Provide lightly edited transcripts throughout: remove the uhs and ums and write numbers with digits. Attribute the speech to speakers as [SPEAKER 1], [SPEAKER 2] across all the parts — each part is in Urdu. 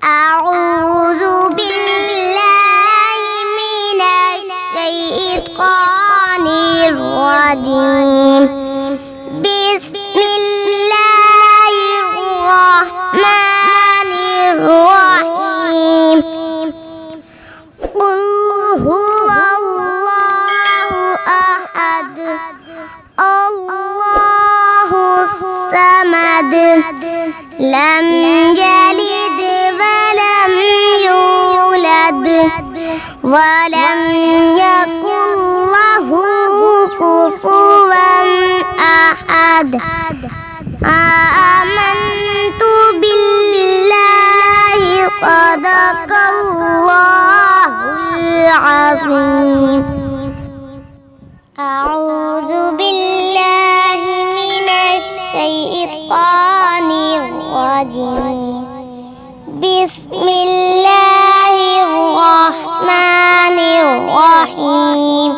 [SPEAKER 1] أعوذ بالله من الشيطان الرجيم. بسم الله الرحمن الرحيم. قل هو الله أحد الله الصمد لم يلد ولم يولد ولم يكن له كفوا أحد. آمنت بالله صدق الله العظيم. أعوذ بالله من الشيطان الرجيم. بسم الله الرحمن الرحيم.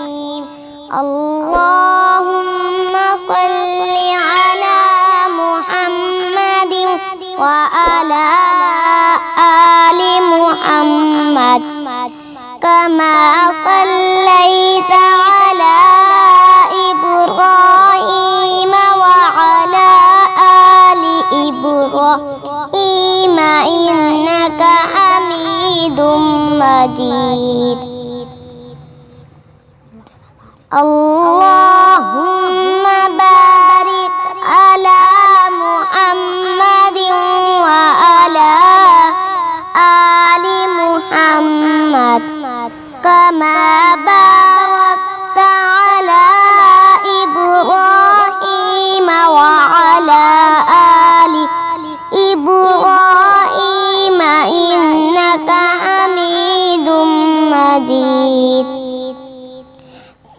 [SPEAKER 1] اللهم صل على محمد وعلى آل محمد كما صليت على إبراهيم وعلى آل إبراهيم إنك حميد مجيد. اللهم بارك على محمد وعلى آل محمد كما باركت على إبراهيم وعلى آل إبراهيم إنك حميد مجيد.